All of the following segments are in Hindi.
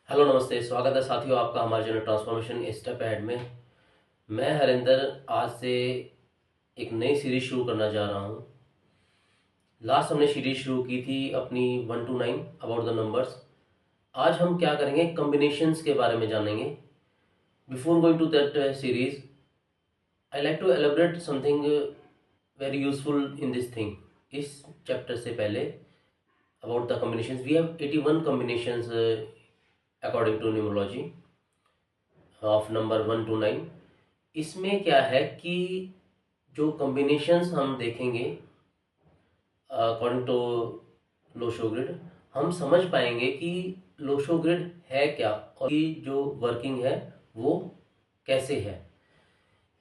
हेलो नमस्ते, स्वागत है साथियों आपका हमारे चैनल ट्रांसफॉर्मेशन स्टेप अहेड में। मैं हरिंदर आज से एक नई सीरीज शुरू करना चाह रहा हूँ। लास्ट हमने सीरीज शुरू की थी अपनी 1 to 9 अबाउट द नंबर्स। आज हम क्या करेंगे, कॉम्बिनेशंस के बारे में जानेंगे। Before going to that series, I like to elaborate something very useful in this thing. इस चैप्टर से पहले about the combinations, we have 81 combinations according to numerology of number 1 to 9। इसमें क्या है कि जो कॉम्बिनेशंस हम देखेंगे अकॉर्डिंग टू लोशो ग्रिड, हम समझ पाएंगे कि लोशो ग्रिड है क्या और की जो वर्किंग है वो कैसे है।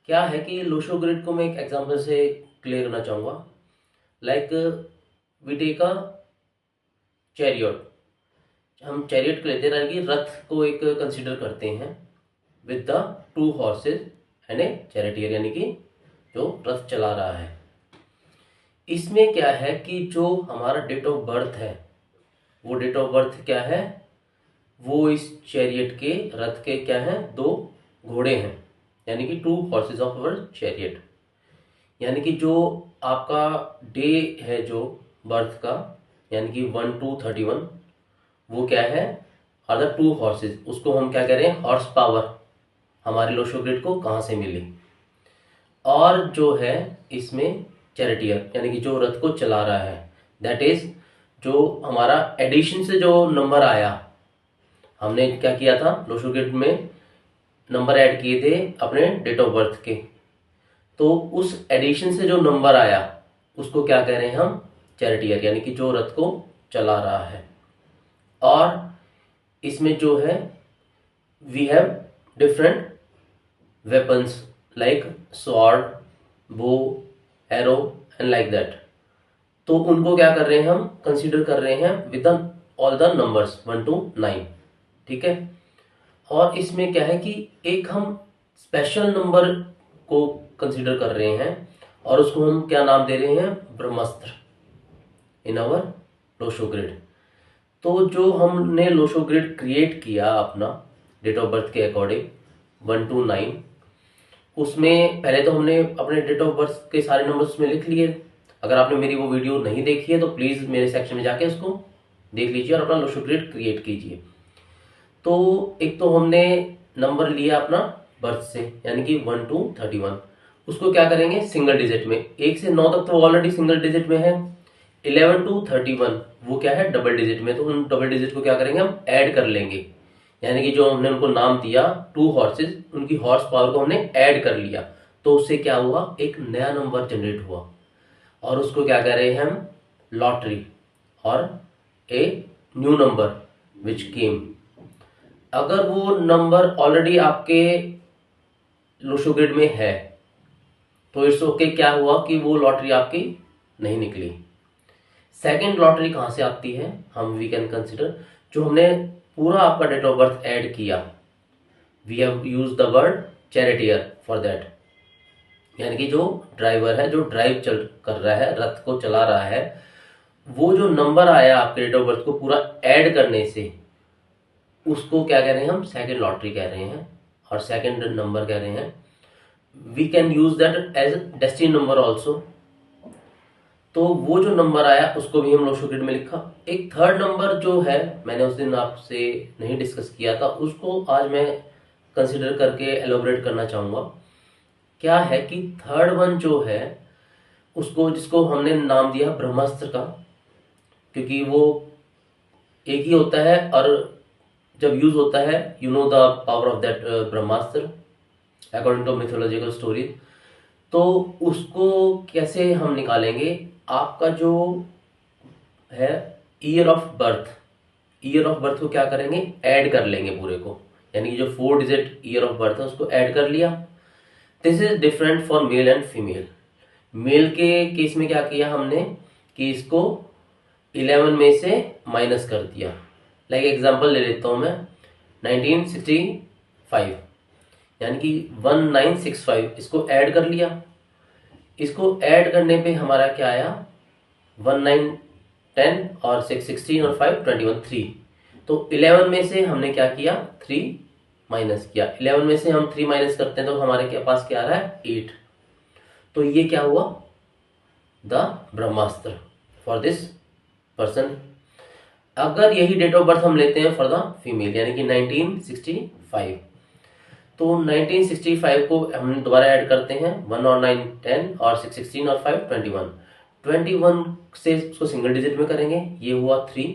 क्या है कि लोशो ग्रिड को मैं एक एग्जांपल से क्लियर करना चाहूँगा। Like we take a chariot, हम चैरियट को लेते हैं कि रथ को एक कंसिडर करते हैं with the 2 horses and A charioteer, यानी कि जो रथ चला रहा है। इसमें क्या है कि जो हमारा डेट ऑफ बर्थ है, वो डेट ऑफ बर्थ क्या है, वो इस चैरियट के रथ के क्या है, 2 घोड़े हैं, यानी कि 2 horses ऑफ अवर चैरियट। यानी कि जो आपका डे है जो बर्थ का, यानी कि 1 to 31, वो क्या है, आर द 2 horses। उसको हम क्या कह रहे हैं, हॉर्स पावर हमारे लोशो ग्रिड को कहाँ से मिली। और जो है इसमें चैरिटियर, यानी कि जो रथ को चला रहा है, दैट इज जो हमारा एडिशन से जो नंबर आया, हमने क्या किया था लोशो ग्रिड में, नंबर ऐड किए थे अपने डेट ऑफ बर्थ के। तो उस एडिशन से जो नंबर आया उसको क्या कह रहे हैं हम, चैरिटियर, यानी कि जो रथ को चला रहा है। और इसमें जो है we have different weapons like sword, bow, arrow and like that. तो उनको क्या कर रहे हैं, हम कंसीडर कर रहे हैं with all the numbers 1 to 9। ठीक है। और इसमें क्या है कि एक हम स्पेशल नंबर को कंसीडर कर रहे हैं और उसको हम क्या नाम दे रहे हैं, ब्रह्मास्त्र, इन आवर लोशो ग्रिड। तो जो हमने लोशो ग्रिड क्रिएट किया अपना डेट ऑफ बर्थ के अकॉर्डिंग 1 to 9, उसमें पहले तो हमने अपने डेट ऑफ बर्थ के सारे नंबर्स उसमें लिख लिए। अगर आपने मेरी वो वीडियो नहीं देखी है तो प्लीज मेरे सेक्शन में जाके उसको देख लीजिए और अपना लोशो ग्रिड क्रिएट कीजिए। तो एक तो हमने नंबर लिया अपना बर्थ से, यानी कि 1 to 31। उसको क्या करेंगे, सिंगल डिजिट में, 1 से 9 तक तो ऑलरेडी सिंगल डिजिट में है। 11 to 31 वो क्या है, डबल डिजिट में। तो उन डबल डिजिट को क्या करेंगे, हम ऐड कर लेंगे। यानी कि जो हमने उनको नाम दिया 2 horses, उनकी हॉर्स पावर को हमने ऐड कर लिया। तो उससे क्या हुआ, एक नया नंबर जनरेट हुआ और उसको क्या कह रहे हैं हम, लॉटरी, और ए न्यू नंबर विच केम। अगर वो नंबर ऑलरेडी आपके लोशो ग्रिड में है तो इट्स ओके, क्या हुआ कि वो लॉटरी आपकी नहीं निकली। सेकंड लॉटरी कहां से आती है, हम वी कैन कंसिडर, जो हमने पूरा आपका डेट ऑफ बर्थ ऐड किया, we have use the word charioteer for that. यानी कि जो ड्राइवर है, जो ड्राइव चल कर रहा है, रथ को चला रहा है, वो जो नंबर आया आपके डेट ऑफ बर्थ को पूरा ऐड करने से, उसको क्या कह रहे हैं हम, सेकंड लॉटरी कह रहे हैं और सेकंड नंबर कह रहे हैं। We can use that as destiny number also. तो वो जो नंबर आया उसको भी हम लोशो ग्रिड में लिखा। एक थर्ड नंबर जो है, मैंने उस दिन आपसे नहीं डिस्कस किया था, उसको आज मैं कंसिडर करके एलोबरेट करना चाहूंगा। क्या है कि थर्ड वन जो है, उसको जिसको हमने नाम दिया ब्रह्मास्त्र का, क्योंकि वो एक ही होता है और जब यूज होता है, you know the power of that Brahmastra according to mythological story. तो उसको कैसे हम निकालेंगे, आपका जो है year of birth, year of birth को क्या करेंगे, ऐड कर लेंगे पूरे को। यानी कि जो 4 डिजिट ईयर ऑफ बर्थ है उसको ऐड कर लिया। This is different for male and female. Male के केस में क्या किया हमने कि इसको 11 में से माइनस कर दिया। लाइक एग्जांपल ले लेता हूं मैं, 1965, यानी कि 1965, इसको ऐड कर लिया। इसको ऐड करने पे हमारा क्या आया, 19 10 और 6 16 और 5 21 3। तो 11 में से हमने क्या किया, 3 माइनस किया। 11 में से हम 3 माइनस करते हैं तो हमारे के पास क्या आ रहा है, 8। तो ये क्या हुआ, the Brahmastra for this person. अगर यही डेट ऑफ बर्थ हम लेते हैं फॉर द फीमेल, यानी कि 1965, तो 1965 को हम दोबारा ऐड करते हैं, 1 और 9 10 और 6 16 और 5 21। 21 से इसको सिंगल डिजिट में करेंगे, ये हुआ 3।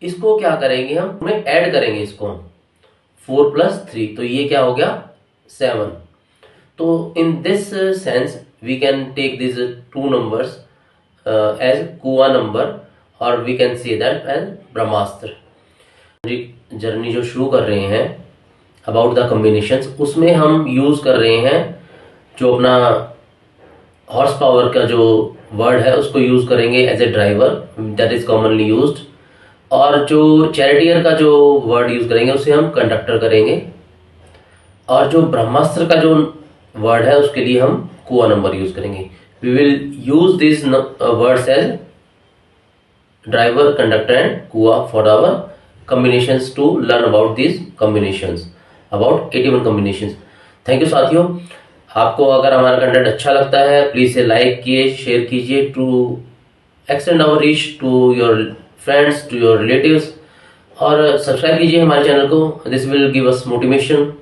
इसको क्या करेंगे, हम ऐड करेंगे इसको, 4 + 3, तो ये क्या हो गया, 7। तो in this sense we can take this two numbers as कुआ नंबर, और we can say that as Brahmastra. Journey जो शुरू कर रहे हैं अबाउट द कॉम्बिनेशंस, उसमें हम यूज कर रहे हैं जो अपना हॉर्स पावर का जो वर्ड है उसको यूज करेंगे as a driver, that is commonly used. और जो चैरिटियर का जो वर्ड यूज करेंगे उसे हम कंडक्टर करेंगे, और जो ब्रह्मास्त्र का जो वर्ड है उसके लिए हम कुआ नंबर यूज करेंगे। We will use this words as driver, conductor and कुआ for our combinations to learn about these combinations, about 81 combinations। Thank you साथियों। आपको अगर हमारा कंटेंट अच्छा लगता है प्लीज इसे लाइक कीजिए, शेयर कीजिए to extend our reach to your friends, to your relatives, और सब्सक्राइब कीजिए हमारे चैनल को। This will give us motivation